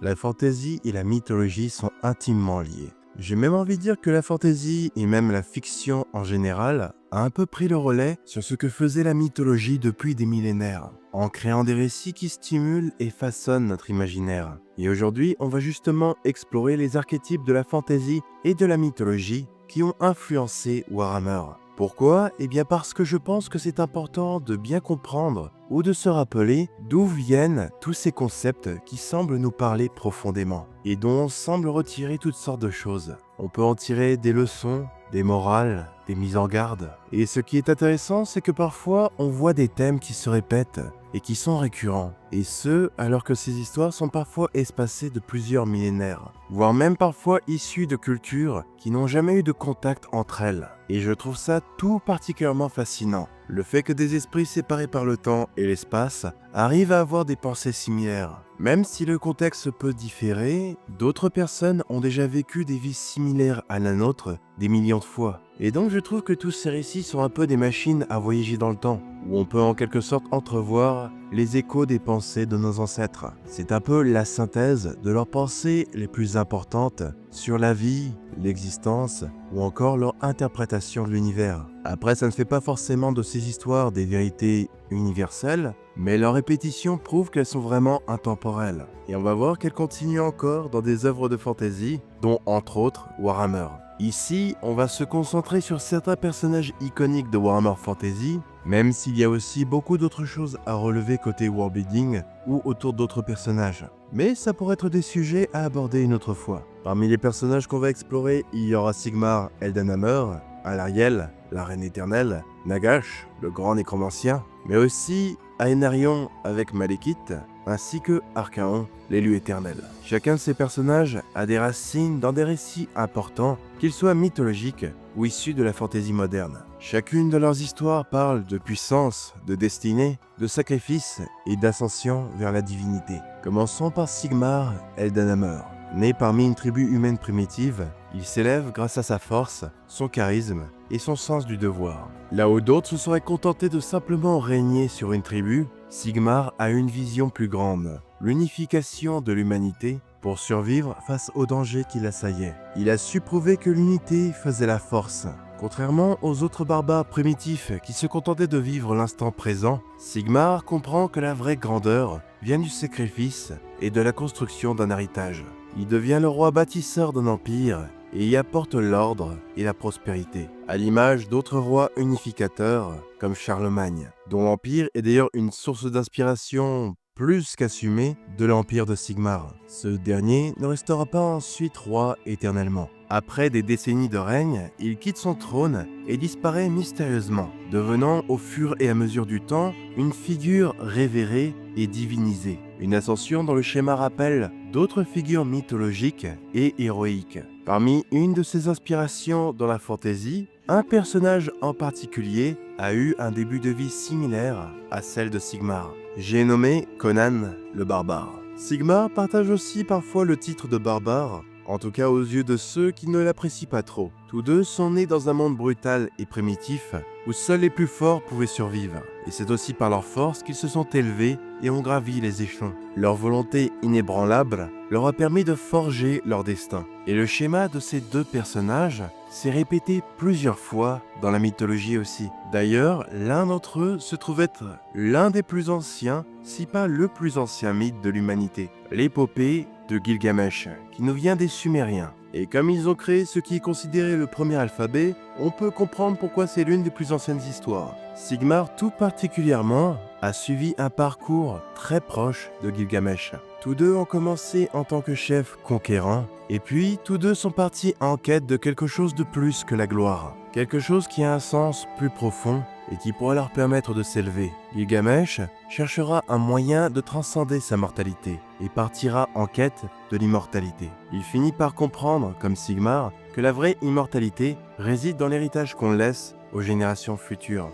La fantaisie et la mythologie sont intimement liées. J'ai même envie de dire que la fantaisie et même la fiction en général a un peu pris le relais sur ce que faisait la mythologie depuis des millénaires, en créant des récits qui stimulent et façonnent notre imaginaire. Et aujourd'hui, on va justement explorer les archétypes de la fantaisie et de la mythologie qui ont influencé Warhammer. Pourquoi? Eh bien parce que je pense que c'est important de bien comprendre ou de se rappeler d'où viennent tous ces concepts qui semblent nous parler profondément et dont on semble retirer toutes sortes de choses. On peut en tirer des leçons, des morales, des mises en garde. Et ce qui est intéressant, c'est que parfois on voit des thèmes qui se répètent et qui sont récurrents. Et ce, alors que ces histoires sont parfois espacées de plusieurs millénaires, voire même parfois issues de cultures qui n'ont jamais eu de contact entre elles. Et je trouve ça tout particulièrement fascinant. Le fait que des esprits séparés par le temps et l'espace arrivent à avoir des pensées similaires. Même si le contexte peut différer, d'autres personnes ont déjà vécu des vies similaires à la nôtre des millions de fois. Et donc je trouve que tous ces récits sont un peu des machines à voyager dans le temps, où on peut en quelque sorte entrevoir les échos des pensées de nos ancêtres. C'est un peu la synthèse de leurs pensées les plus importantes sur la vie, l'existence ou encore leur interprétation de l'univers. Après, ça ne fait pas forcément de ces histoires des vérités universelles, mais leur répétition prouve qu'elles sont vraiment intemporelles. Et on va voir qu'elles continuent encore dans des œuvres de fantasy, dont entre autres Warhammer. Ici, on va se concentrer sur certains personnages iconiques de Warhammer Fantasy, même s'il y a aussi beaucoup d'autres choses à relever côté worldbuilding ou autour d'autres personnages. Mais ça pourrait être des sujets à aborder une autre fois. Parmi les personnages qu'on va explorer, il y aura Sigmar Eldenhammer, Alarielle, la Reine Éternelle, Nagash, le Grand Nécromancien, mais aussi Aenarion avec Malekith, ainsi que Archaon, l'élu éternel. Chacun de ces personnages a des racines dans des récits importants, qu'ils soient mythologiques ou issus de la fantaisie moderne. Chacune de leurs histoires parle de puissance, de destinée, de sacrifice et d'ascension vers la divinité. Commençons par Sigmar Eldenhammer. Né parmi une tribu humaine primitive, il s'élève grâce à sa force, son charisme et son sens du devoir. Là où d'autres se seraient contentés de simplement régner sur une tribu, Sigmar a une vision plus grande, l'unification de l'humanité pour survivre face aux dangers qui l'assaillaient. Il a su prouver que l'unité faisait la force. Contrairement aux autres barbares primitifs qui se contentaient de vivre l'instant présent, Sigmar comprend que la vraie grandeur vient du sacrifice et de la construction d'un héritage. Il devient le roi bâtisseur d'un empire et y apporte l'ordre et la prospérité, à l'image d'autres rois unificateurs comme Charlemagne, dont l'empire est d'ailleurs une source d'inspiration plus qu'assumée de l'empire de Sigmar. Ce dernier ne restera pas ensuite roi éternellement. Après des décennies de règne, il quitte son trône et disparaît mystérieusement, devenant au fur et à mesure du temps une figure révérée et divinisée. Une ascension dont le schéma rappelle d'autres figures mythologiques et héroïques. Parmi une de ses inspirations dans la fantaisie, un personnage en particulier a eu un début de vie similaire à celle de Sigmar. J'ai nommé Conan le barbare. Sigmar partage aussi parfois le titre de barbare, en tout cas aux yeux de ceux qui ne l'apprécient pas trop. Tous deux sont nés dans un monde brutal et primitif où seuls les plus forts pouvaient survivre. Et c'est aussi par leur force qu'ils se sont élevés et ont gravi les échelons. Leur volonté inébranlable leur a permis de forger leur destin. Et le schéma de ces deux personnages s'est répété plusieurs fois dans la mythologie aussi. D'ailleurs, l'un d'entre eux se trouve être l'un des plus anciens, si pas le plus ancien mythe de l'humanité, l'épopée de Gilgamesh, qui nous vient des Sumériens. Et comme ils ont créé ce qui est considéré le premier alphabet, on peut comprendre pourquoi c'est l'une des plus anciennes histoires. Sigmar, tout particulièrement, a suivi un parcours très proche de Gilgamesh. Tous deux ont commencé en tant que chefs conquérants, et puis tous deux sont partis en quête de quelque chose de plus que la gloire. Quelque chose qui a un sens plus profond et qui pourra leur permettre de s'élever. Gilgamesh cherchera un moyen de transcender sa mortalité et partira en quête de l'immortalité. Il finit par comprendre, comme Sigmar, que la vraie immortalité réside dans l'héritage qu'on laisse aux générations futures.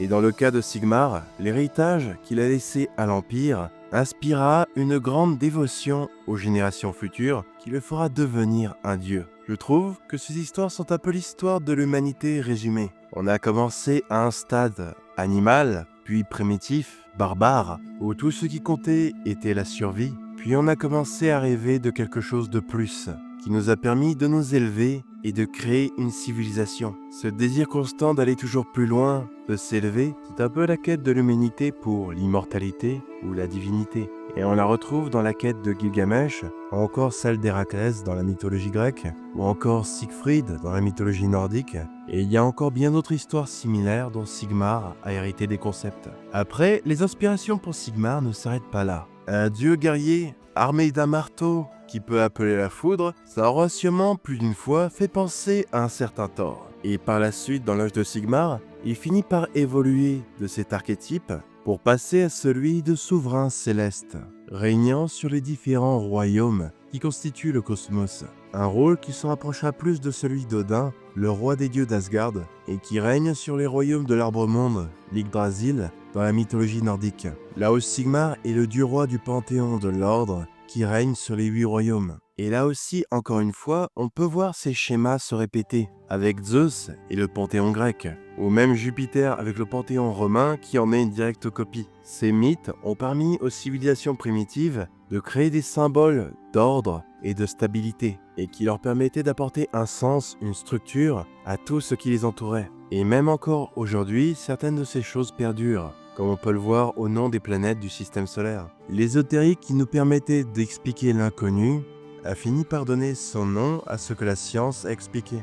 Et dans le cas de Sigmar, l'héritage qu'il a laissé à l'Empire inspirera une grande dévotion aux générations futures qui le fera devenir un dieu. Je trouve que ces histoires sont un peu l'histoire de l'humanité résumée. On a commencé à un stade animal, puis primitif, barbare, où tout ce qui comptait était la survie, puis Puis on a commencé à rêver de quelque chose de plus, qui nous a permis de nous élever et de créer une civilisation. Ce désir constant d'aller toujours plus loin, de s'élever, c'est un peu la quête de l'humanité pour l'immortalité ou la divinité. Et on la retrouve dans la quête de Gilgamesh, ou encore celle d'Héraclès dans la mythologie grecque, ou encore Siegfried dans la mythologie nordique. Et il y a encore bien d'autres histoires similaires dont Sigmar a hérité des concepts. Après, les inspirations pour Sigmar ne s'arrêtent pas là. Un dieu guerrier armé d'un marteau qui peut appeler la foudre, ça aura sûrement plus d'une fois fait penser à un certain Thor. Et par la suite, dans l'âge de Sigmar, il finit par évoluer de cet archétype pour passer à celui de souverain céleste, régnant sur les différents royaumes qui constituent le cosmos. Un rôle qui se rapprochera plus de celui d'Odin, le roi des dieux d'Asgard, et qui règne sur les royaumes de l'Arbre-Monde, l'Yggdrasil, dans la mythologie nordique. Là où Sigmar est le dieu-roi du panthéon de l'ordre, qui règne sur les 8 royaumes. Et là aussi, encore une fois, on peut voir ces schémas se répéter, avec Zeus et le panthéon grec, ou même Jupiter avec le panthéon romain qui en est une directe copie. Ces mythes ont permis aux civilisations primitives de créer des symboles d'ordre et de stabilité, et qui leur permettaient d'apporter un sens, une structure à tout ce qui les entourait. Et même encore aujourd'hui, certaines de ces choses perdurent, comme on peut le voir au nom des planètes du système solaire. L'ésotérique qui nous permettait d'expliquer l'inconnu a fini par donner son nom à ce que la science a expliqué.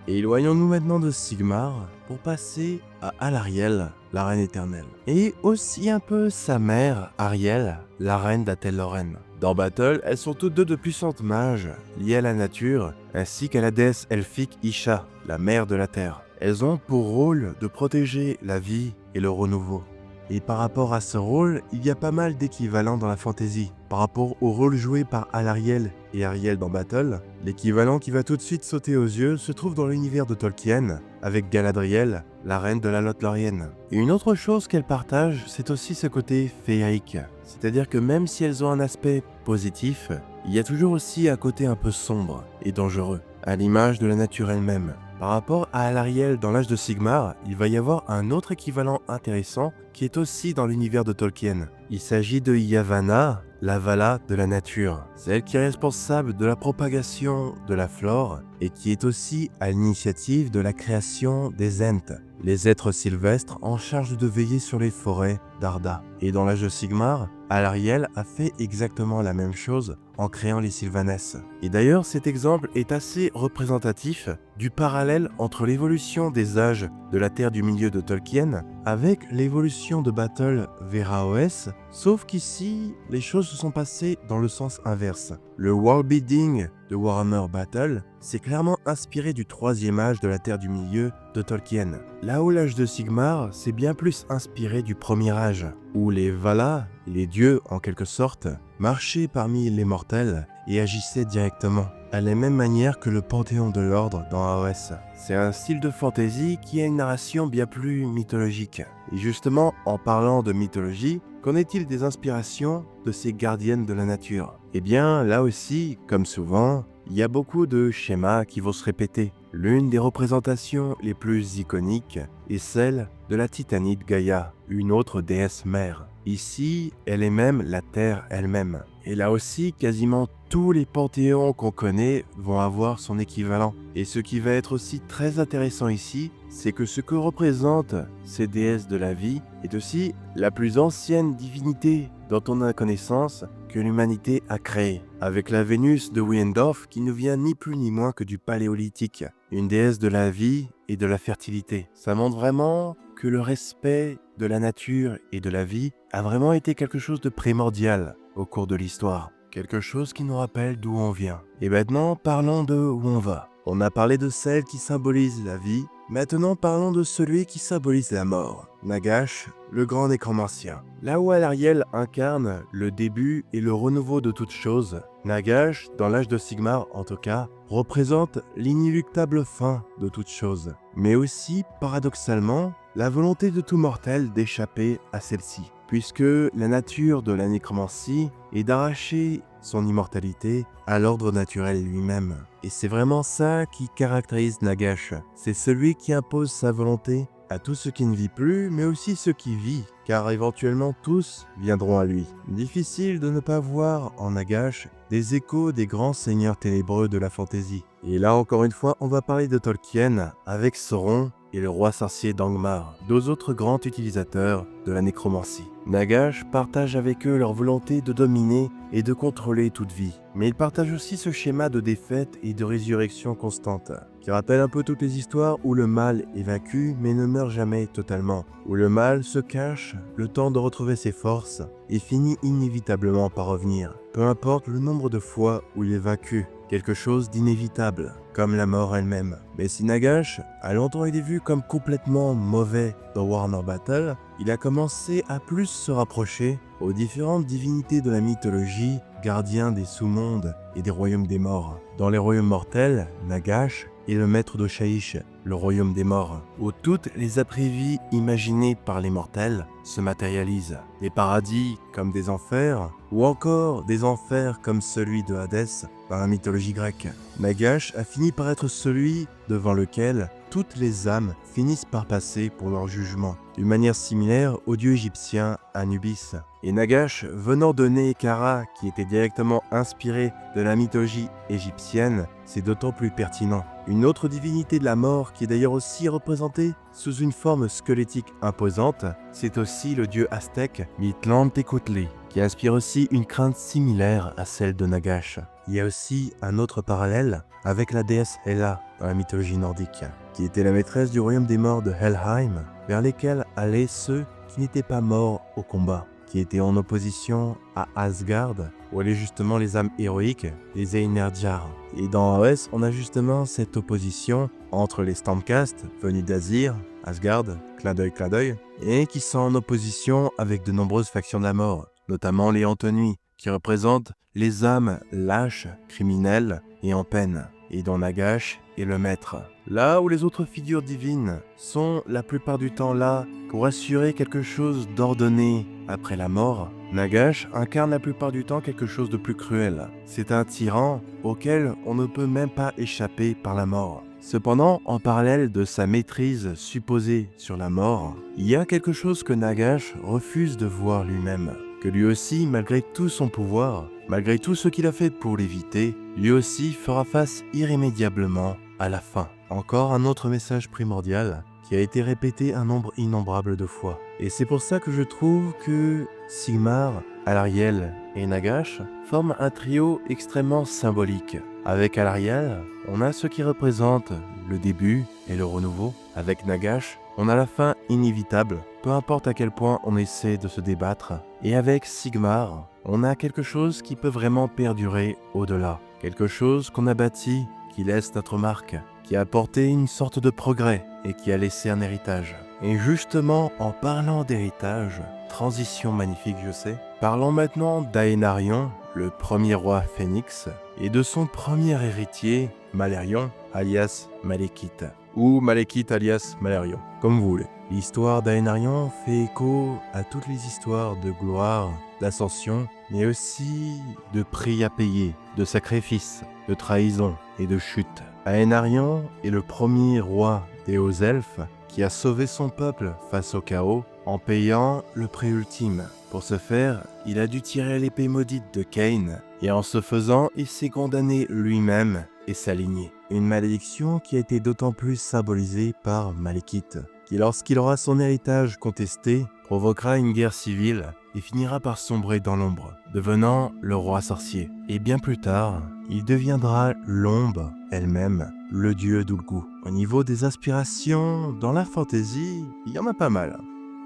Et éloignons-nous maintenant de Sigmar pour passer à Alarielle, la reine éternelle. Et aussi un peu sa mère, Ariel, la reine d'Atel-Lorraine. Dans Battle, elles sont toutes deux de puissantes mages, liées à la nature, ainsi qu'à la déesse elfique Isha, la mère de la terre. Elles ont pour rôle de protéger la vie et le renouveau. Et par rapport à ce rôle, il y a pas mal d'équivalents dans la fantasy. Par rapport au rôle joué par Alarielle et Ariel dans Battle, l'équivalent qui va tout de suite sauter aux yeux se trouve dans l'univers de Tolkien, avec Galadriel, la reine de la Lothlórien. Et une autre chose qu'elles partagent, c'est aussi ce côté féerique. C'est-à-dire que même si elles ont un aspect positif, il y a toujours aussi un côté un peu sombre et dangereux, à l'image de la nature elle-même. Par rapport à Alarielle dans l'âge de Sigmar, il va y avoir un autre équivalent intéressant qui est aussi dans l'univers de Tolkien. Il s'agit de Yavanna, la Vala de la nature, celle qui est responsable de la propagation de la flore et qui est aussi à l'initiative de la création des Ents, les êtres sylvestres en charge de veiller sur les forêts d'Arda. Et dans l'âge de Sigmar, Alarielle a fait exactement la même chose en créant les Sylvanesses. Et d'ailleurs, cet exemple est assez représentatif du parallèle entre l'évolution des âges de la Terre du Milieu de Tolkien avec l'évolution de Battle vers AOS, sauf qu'ici, les choses se sont passées dans le sens inverse. Le worldbuilding de Warhammer Battle s'est clairement inspiré du troisième âge de la Terre du Milieu de Tolkien. Là où l'âge de Sigmar s'est bien plus inspiré du premier âge, où les Valar, les dieux en quelque sorte, marchaient parmi les mortels et agissaient directement, à la même manière que le Panthéon de l'Ordre dans AOS. C'est un style de fantasy qui a une narration bien plus mythologique. Et justement, en parlant de mythologie, qu'en est-il des inspirations de ces gardiennes de la nature? Eh bien, là aussi, comme souvent, il y a beaucoup de schémas qui vont se répéter. L'une des représentations les plus iconiques est celle de la titanide Gaïa, une autre déesse mère. Ici, elle est même la Terre elle-même. Et là aussi, quasiment tous les panthéons qu'on connaît vont avoir son équivalent. Et ce qui va être aussi très intéressant ici, c'est que ce que représentent ces déesses de la vie est aussi la plus ancienne divinité dont on a connaissance que l'humanité a créée, avec la Vénus de Wiehendorf qui ne vient ni plus ni moins que du Paléolithique, une déesse de la vie et de la fertilité. Ça montre vraiment que le respect de la nature et de la vie a vraiment été quelque chose de primordial au cours de l'histoire. Quelque chose qui nous rappelle d'où on vient. Et maintenant, parlons de où on va. On a parlé de celle qui symbolise la vie, maintenant parlons de celui qui symbolise la mort. Nagash, le grand nécromancien. Là où Alarielle incarne le début et le renouveau de toute chose, Nagash, dans l'âge de Sigmar en tout cas, représente l'inéluctable fin de toute chose, mais aussi, paradoxalement, la volonté de tout mortel d'échapper à celle-ci, puisque la nature de la nécromancie est d'arracher son immortalité à l'ordre naturel lui-même. Et c'est vraiment ça qui caractérise Nagash. C'est celui qui impose sa volonté à tout ce qui ne vit plus, mais aussi ce qui vit, car éventuellement tous viendront à lui. Difficile de ne pas voir en Nagash des échos des grands seigneurs ténébreux de la fantaisie. Et là encore une fois, on va parler de Tolkien avec Sauron et le roi sorcier d'Angmar, deux autres grands utilisateurs de la nécromancie. Nagash partage avec eux leur volonté de dominer et de contrôler toute vie. Mais ils partagent aussi ce schéma de défaite et de résurrection constante, qui rappelle un peu toutes les histoires où le mal est vaincu mais ne meurt jamais totalement, où le mal se cache le temps de retrouver ses forces et finit inévitablement par revenir, peu importe le nombre de fois où il est vaincu. Quelque chose d'inévitable, comme la mort elle-même. Mais si Nagash a longtemps été vu comme complètement mauvais dans Warhammer Battle, il a commencé à plus se rapprocher aux différentes divinités de la mythologie, gardiens des sous-mondes et des royaumes des morts. Dans les royaumes mortels, Nagash est le maître de Shaish, le royaume des morts, où toutes les après-vies imaginées par les mortels se matérialisent. Des paradis comme des enfers, ou encore des enfers comme celui de Hadès dans la mythologie grecque. Nagash a fini par être celui devant lequel toutes les âmes finissent par passer pour leur jugement, d'une manière similaire au dieu égyptien Anubis. Et Nagash, venant de Nehekhara, qui était directement inspiré de la mythologie égyptienne, c'est d'autant plus pertinent. Une autre divinité de la mort, qui est d'ailleurs aussi représentée sous une forme squelettique imposante, c'est aussi le dieu aztèque Mictlantecuhtli, qui inspire aussi une crainte similaire à celle de Nagash. Il y a aussi un autre parallèle avec la déesse Hela dans la mythologie nordique, qui était la maîtresse du royaume des morts de Helheim, vers lesquels allaient ceux qui n'étaient pas morts au combat, qui étaient en opposition à Asgard, où allaient justement les âmes héroïques, les Einherjar. Et dans AOS, on a justement cette opposition entre les Stormcast, venus d'Azir, Asgard, clin d'œil, et qui sont en opposition avec de nombreuses factions de la mort, notamment les Antonuits, qui représentent les âmes lâches, criminelles et en peine, et dont Nagash est le maître. Là où les autres figures divines sont la plupart du temps là pour assurer quelque chose d'ordonné après la mort, Nagash incarne la plupart du temps quelque chose de plus cruel. C'est un tyran auquel on ne peut même pas échapper par la mort. Cependant, en parallèle de sa maîtrise supposée sur la mort, il y a quelque chose que Nagash refuse de voir lui-même. Que lui aussi, malgré tout son pouvoir, malgré tout ce qu'il a fait pour l'éviter, lui aussi fera face irrémédiablement à la fin. Encore un autre message primordial qui a été répété un nombre innombrable de fois. Et c'est pour ça que je trouve que Sigmar, Alarielle et Nagash forment un trio extrêmement symbolique. Avec Alarielle, on a ce qui représente le début et le renouveau. Avec Nagash, on a la fin inévitable, peu importe à quel point on essaie de se débattre. Et avec Sigmar, on a quelque chose qui peut vraiment perdurer au-delà. Quelque chose qu'on a bâti, qui laisse notre marque, qui a apporté une sorte de progrès et qui a laissé un héritage. Et justement, en parlant d'héritage, transition magnifique je sais, parlons maintenant d'Aenarion, le premier roi phénix, et de son premier héritier, Malérion, alias Malekith, ou Malekith alias Malérion, comme vous voulez. L'histoire d'Aenarion fait écho à toutes les histoires de gloire, d'ascension, mais aussi de prix à payer, de sacrifices, de trahison et de chute. Aenarion est le premier roi des hauts elfes qui a sauvé son peuple face au chaos en payant le prix ultime. Pour ce faire, il a dû tirer l'épée maudite de Cain, et en ce faisant, il s'est condamné lui-même et sa lignée. Une malédiction qui a été d'autant plus symbolisée par Malekith, qui lorsqu'il aura son héritage contesté, provoquera une guerre civile et finira par sombrer dans l'ombre, devenant le roi sorcier. Et bien plus tard, il deviendra l'ombre elle-même, le dieu d'Ulgu. Au niveau des aspirations, dans la fantasy, il y en a pas mal.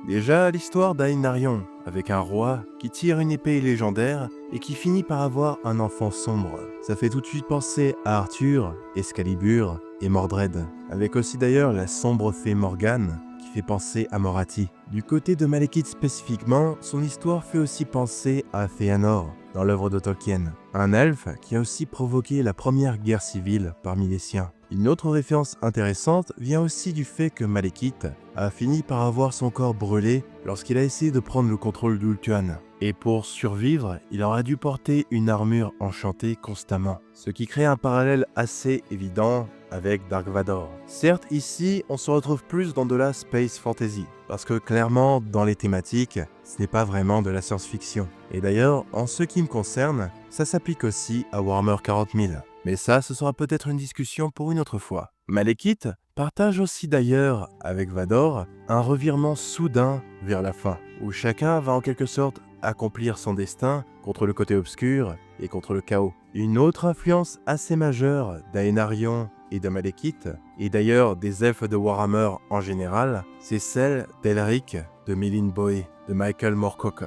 Déjà, l'histoire d'Aenarion, avec un roi qui tire une épée légendaire et qui finit par avoir un enfant sombre. Ça fait tout de suite penser à Arthur, Excalibur et Mordred, avec aussi d'ailleurs la sombre fée Morgane, qui fait penser à Morathi. Du côté de Malekith spécifiquement, son histoire fait aussi penser à Fëanor, dans l'œuvre de Tolkien, un elfe qui a aussi provoqué la première guerre civile parmi les siens. Une autre référence intéressante vient aussi du fait que Malekith a fini par avoir son corps brûlé lorsqu'il a essayé de prendre le contrôle d'Ultuan. Et pour survivre, il aura dû porter une armure enchantée constamment, ce qui crée un parallèle assez évident avec Dark Vador. Certes, ici, on se retrouve plus dans de la space fantasy, parce que clairement, dans les thématiques, ce n'est pas vraiment de la science-fiction. Et d'ailleurs, en ce qui me concerne, ça s'applique aussi à Warhammer 40 000. Mais ça, ce sera peut-être une discussion pour une autre fois. Malekith partage aussi d'ailleurs, avec Vador, un revirement soudain vers la fin, où chacun va en quelque sorte accomplir son destin contre le côté obscur et contre le chaos. Une autre influence assez majeure d'Aenarion et de Malekith, et d'ailleurs des elfes de Warhammer en général, c'est celle d'Elric de Milin Boe, de Michael Moorcock.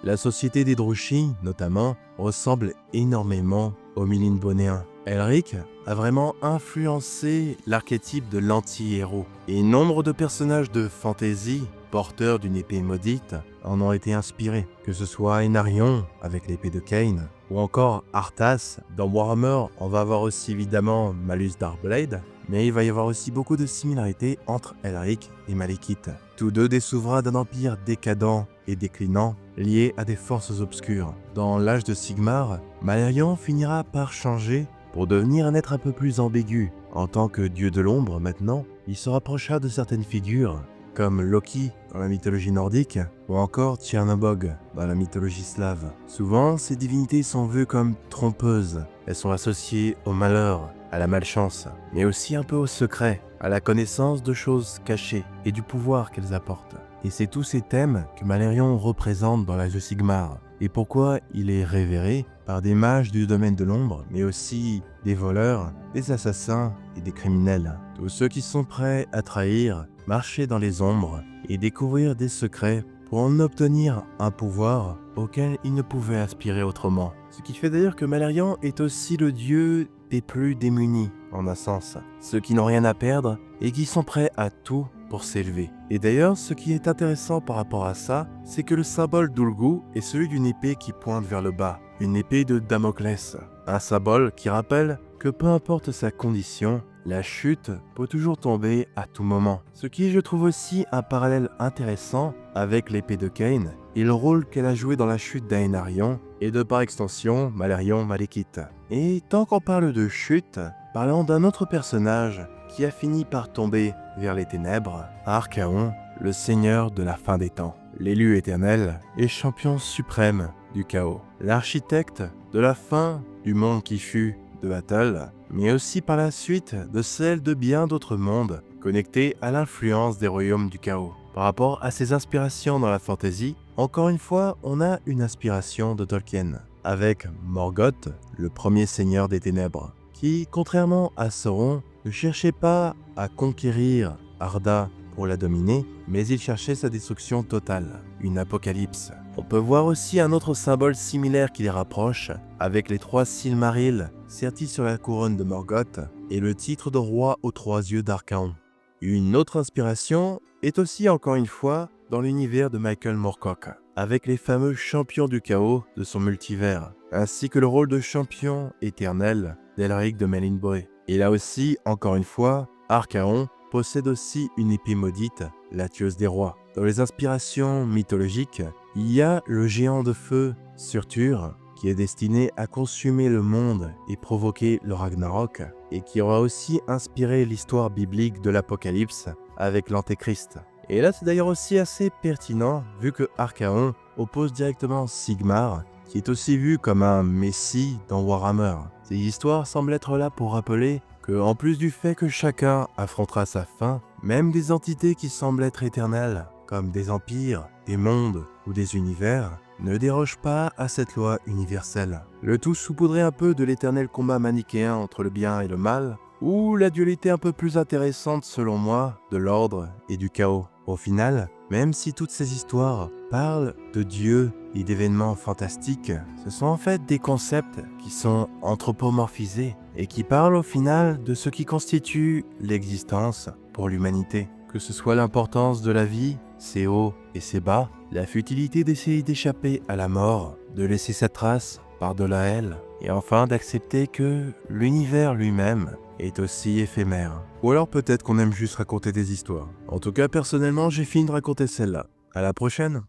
La société des Drushy, notamment, ressemble énormément aux Milin Bonéens. Elric a vraiment influencé l'archétype de l'anti-héros, et nombre de personnages de fantasy porteurs d'une épée maudite en ont été inspirés, que ce soit Aenarion avec l'épée de Cain, ou encore Arthas. Dans Warhammer, on va avoir aussi évidemment Malus Darkblade, mais il va y avoir aussi beaucoup de similarités entre Elric et Malekith. Tous deux des souverains d'un empire décadent et déclinant, liés à des forces obscures. Dans l'âge de Sigmar, Malerion finira par changer pour devenir un être un peu plus ambigu. En tant que dieu de l'ombre maintenant, il se rapprocha de certaines figures, comme Loki dans la mythologie nordique, ou encore Tchernobog dans la mythologie slave. Souvent, ces divinités sont vues comme trompeuses. Elles sont associées au malheur, à la malchance, mais aussi un peu au secret, à la connaissance de choses cachées et du pouvoir qu'elles apportent. Et c'est tous ces thèmes que Malerion représente dans l'âge de Sigmar, et pourquoi il est révéré par des mages du domaine de l'ombre, mais aussi des voleurs, des assassins et des criminels. Tous ceux qui sont prêts à trahir, marcher dans les ombres et découvrir des secrets pour en obtenir un pouvoir auquel ils ne pouvaient aspirer autrement. Ce qui fait d'ailleurs que Malerion est aussi le dieu des plus démunis, en un sens. Ceux qui n'ont rien à perdre et qui sont prêts à tout pour s'élever. Et d'ailleurs, ce qui est intéressant par rapport à ça, c'est que le symbole d'Ulgu est celui d'une épée qui pointe vers le bas, une épée de Damoclès. Un symbole qui rappelle que peu importe sa condition, la chute peut toujours tomber à tout moment. Ce qui, je trouve aussi un parallèle intéressant avec l'épée de Cain et le rôle qu'elle a joué dans la chute d'Aenarion et de par extension Malerion Malekith. Et tant qu'on parle de chute, parlons d'un autre personnage qui a fini par tomber vers les ténèbres, Archaon, le seigneur de la fin des temps, l'élu éternel et champion suprême du chaos, l'architecte de la fin du monde qui fut de Battle, mais aussi par la suite de celle de bien d'autres mondes connectés à l'influence des royaumes du chaos. Par rapport à ses inspirations dans la fantasy, encore une fois, on a une inspiration de Tolkien, avec Morgoth, le premier seigneur des ténèbres, qui, contrairement à Sauron, ne cherchait pas à conquérir Arda pour la dominer, mais il cherchait sa destruction totale, une apocalypse. On peut voir aussi un autre symbole similaire qui les rapproche, avec les 3 Silmarils sertis sur la couronne de Morgoth et le titre de roi aux 3 yeux d'Archaon. Une autre inspiration est aussi encore une fois dans l'univers de Michael Moorcock, avec les fameux champions du chaos de son multivers, ainsi que le rôle de champion éternel d'Elric de Milin Boe. Et là aussi, encore une fois, Archaon possède aussi une épée maudite, la tueuse des rois. Dans les inspirations mythologiques, il y a le géant de feu, Surtur, qui est destiné à consumer le monde et provoquer le Ragnarok, et qui aura aussi inspiré l'histoire biblique de l'Apocalypse avec l'Antéchrist. Et là, c'est d'ailleurs aussi assez pertinent, vu que Archaon oppose directement Sigmar, qui est aussi vu comme un messie dans Warhammer. Ces histoires semblent être là pour rappeler que, en plus du fait que chacun affrontera sa fin, même des entités qui semblent être éternelles, comme des empires, des mondes ou des univers, ne dérogent pas à cette loi universelle. Le tout saupoudré un peu de l'éternel combat manichéen entre le bien et le mal, ou la dualité un peu plus intéressante selon moi de l'ordre et du chaos. Au final, même si toutes ces histoires parlent de dieux et d'événements fantastiques, ce sont en fait des concepts qui sont anthropomorphisés et qui parlent au final de ce qui constitue l'existence pour l'humanité. Que ce soit l'importance de la vie, ses hauts et ses bas, la futilité d'essayer d'échapper à la mort, de laisser sa trace par-delà elle, et enfin d'accepter que l'univers lui-même est aussi éphémère. Ou alors peut-être qu'on aime juste raconter des histoires. En tout cas, personnellement, j'ai fini de raconter celle-là. À la prochaine!